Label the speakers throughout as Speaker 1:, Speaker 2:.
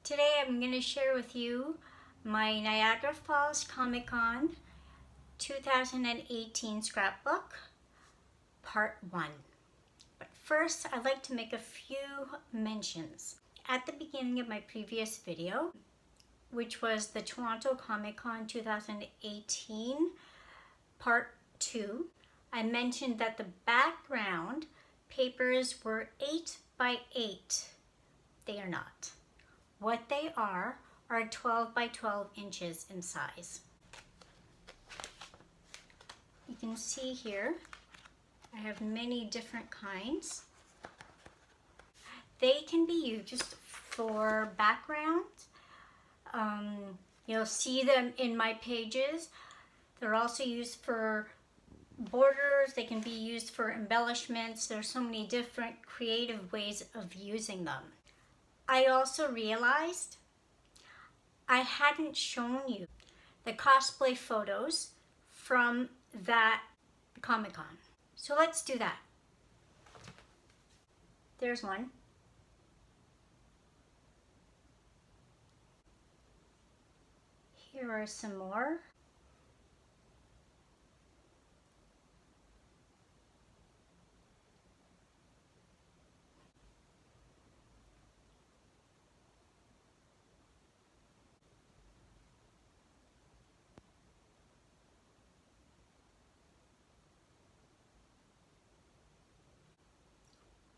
Speaker 1: Today I'm going to share with you my Niagara Falls Comic Con 2018 scrapbook, part 1. But first I'd like to make a few mentions. At the beginning of my previous video, which was the Toronto Comic Con 2018 part 2, I mentioned that the background papers were 8 by 8. They are not. What they are 12 by 12 inches in size. You can see here, I have many different kinds. They can be used for background. You'll see them in my pages. They're also used for borders. They can be used for embellishments. There's so many different creative ways of using them. I also realized I hadn't shown you the cosplay photos from that Comic-Con. So let's do that. There's one. Here are some more.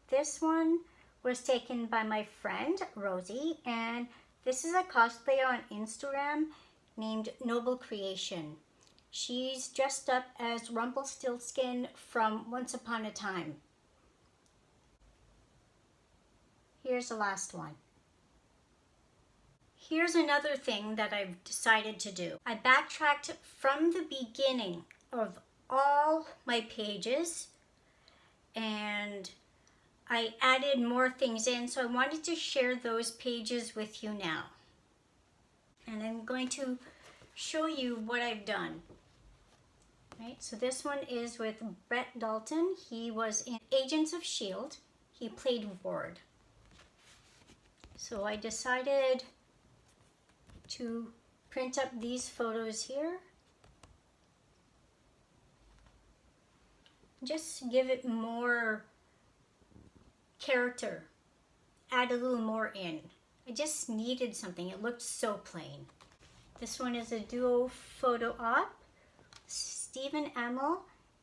Speaker 1: This one was taken by my friend Rosie, and this is a cosplayer on Instagram named Noble Creation. She's dressed up as Rumpelstiltskin from Once Upon a Time. Here's the last one. Here's another thing that I've decided to do. I backtracked from the beginning of all my pages and I added more things in, so I wanted to share those pages with you now. And I'm going to show you what I've done. Right, so this one is with Brett Dalton. He was in Agents of S.H.I.E.L.D. He played Ward. So I decided to print up these photos here. Just give it more character, add a little more in. I just needed something. It looked so plain. This one is a duo photo op, Stephen Amell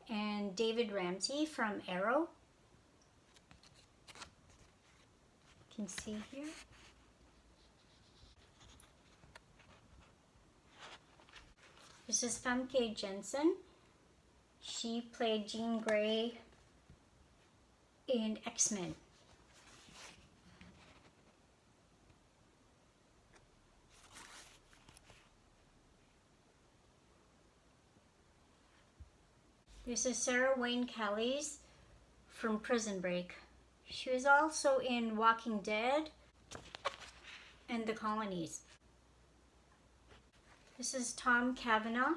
Speaker 1: and David Ramsey from Arrow. You can see here. This is Famke Jensen. She played Jean Grey in X-Men. This is Sarah Wayne Callies from Prison Break. She was also in Walking Dead and The Colonies. This is Tom Cavanaugh.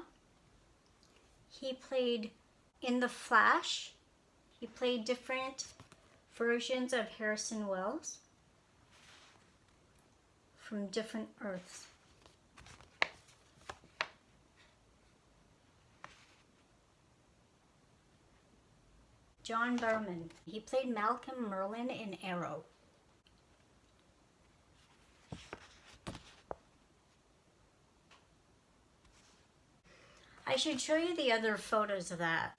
Speaker 1: He played in The Flash. He played different versions of Harrison Wells from different Earths. John Barrowman. He played Malcolm Merlyn in Arrow. I should show you the other photos of that.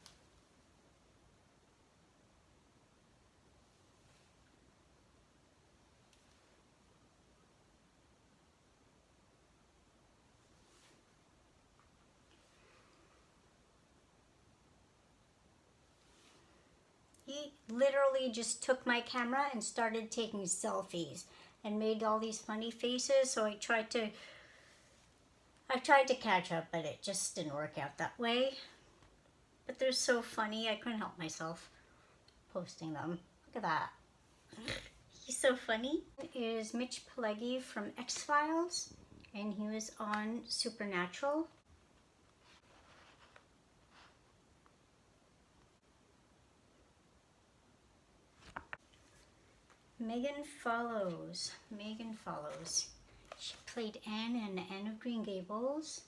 Speaker 1: He literally just took my camera and started taking selfies and made all these funny faces, so I tried to catch up, but it just didn't work out that way. But they're so funny, I couldn't help myself posting them. Look at that. He's so funny. Is Mitch Pileggi from X-Files, and he was on Supernatural. Megan follows. She played Anne in Anne of Green Gables.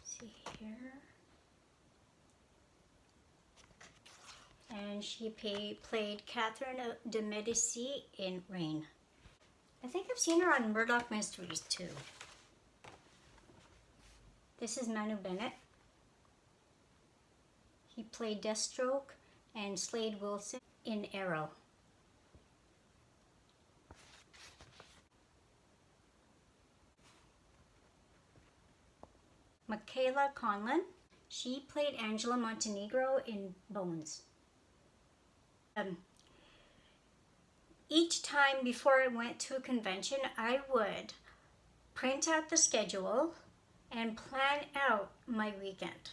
Speaker 1: See here. And she played Catherine de Medici in Rain. I think I've seen her on Murdoch Mysteries too. This is Manu Bennett. He played Deathstroke and Slade Wilson in Arrow. Michaela Conlon. She played Angela Montenegro in Bones. Each time before I went to a convention, I would print out the schedule and plan out my weekend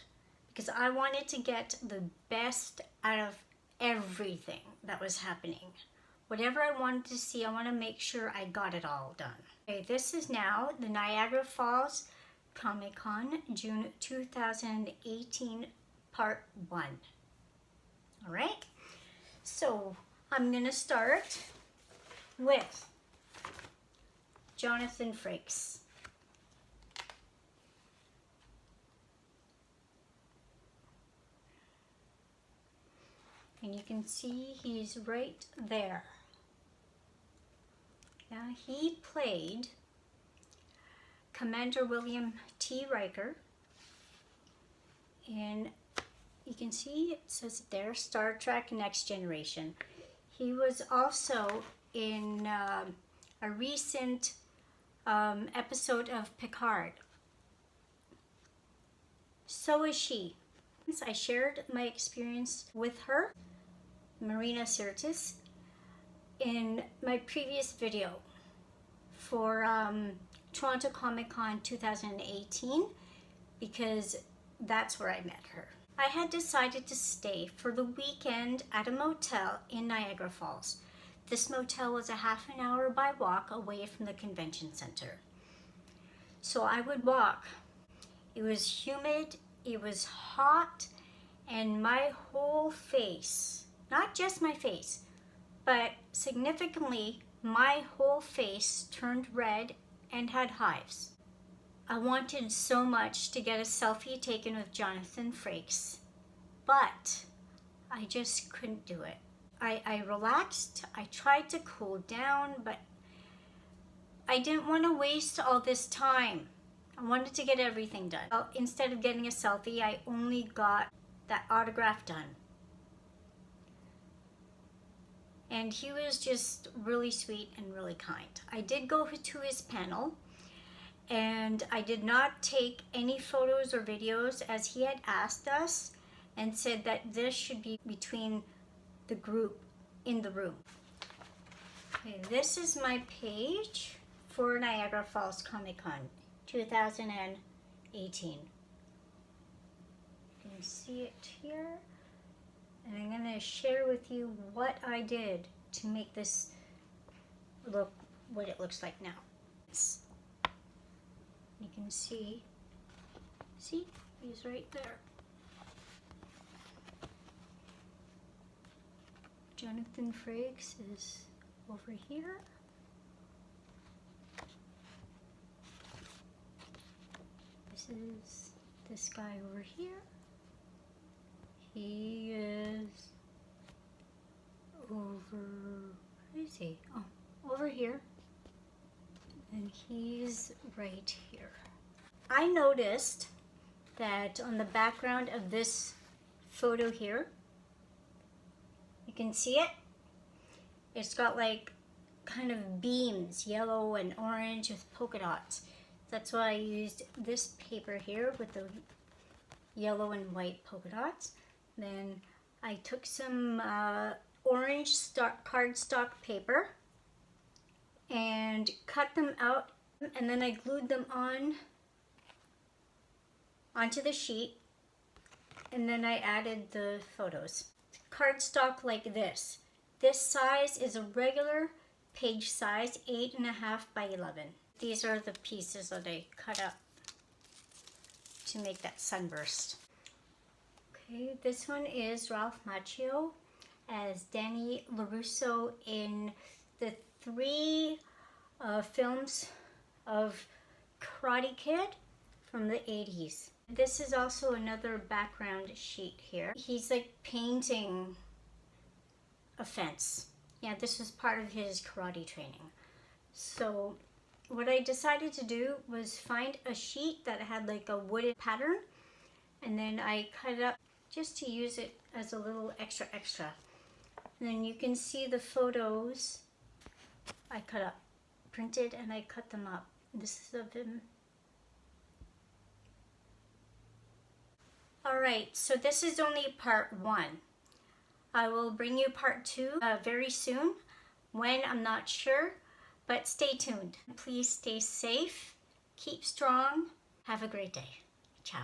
Speaker 1: because I wanted to get the best out of everything that was happening. Whatever I wanted to see, I want to make sure I got it all done. Okay, this is now the Niagara Falls Comic Con, June 2018, Part 1. All right, so I'm going to start with Jonathan Frakes. And you can see he's right there. Now he played Commander William T. Riker. And you can see it says there, Star Trek Next Generation. He was also in a recent episode of Picard. So is she. I shared my experience with her, Marina Sirtis, in my previous video for Toronto Comic Con 2018 because that's where I met her. I had decided to stay for the weekend at a motel in Niagara Falls. This motel was a half an hour by walk away from the convention center. So I would walk. It was humid, it was hot, and my whole face, not just my face, but significantly my whole face turned red and had hives. I wanted so much to get a selfie taken with Jonathan Frakes, but I just couldn't do it. I relaxed, I tried to cool down, but I didn't want to waste all this time. I wanted to get everything done. Well, instead of getting a selfie, I only got that autograph done. And he was just really sweet and really kind. I did go to his panel, and I did not take any photos or videos as he had asked us and said that this should be between the group in the room. Okay, this is my page for Niagara Falls Comic Con 2018. You can see it here. And I'm going to share with you what I did to make this look what it looks like now. You can see he's right there. Jonathan Frakes is over here. This is this guy over here. He is where is he? Oh, over here. And he's right here. I noticed that on the background of this photo here, you can see it. It's got like kind of beams, yellow and orange with polka dots. That's why I used this paper here with the yellow and white polka dots. Then I took some orange cardstock paper and cut them out, and then I glued them onto the sheet, and then I added the photos. Cardstock like this. This size is a regular page size, 8.5 by 11. These are the pieces that I cut up to make that sunburst. Okay, this one is Ralph Macchio as Danny LaRusso in the 3 films of Karate Kid from the 80s. This is also another background sheet here. He's like painting a fence. Yeah, this was part of his karate training. So what I decided to do was find a sheet that had like a wooden pattern, and then I cut it up just to use it as a little extra. And then you can see the photos I cut up, printed, and I cut them up. This is of him. Alright, so this is only part 1. I will bring you part 2 very soon. When, I'm not sure, but stay tuned. Please stay safe, keep strong, have a great day. Ciao.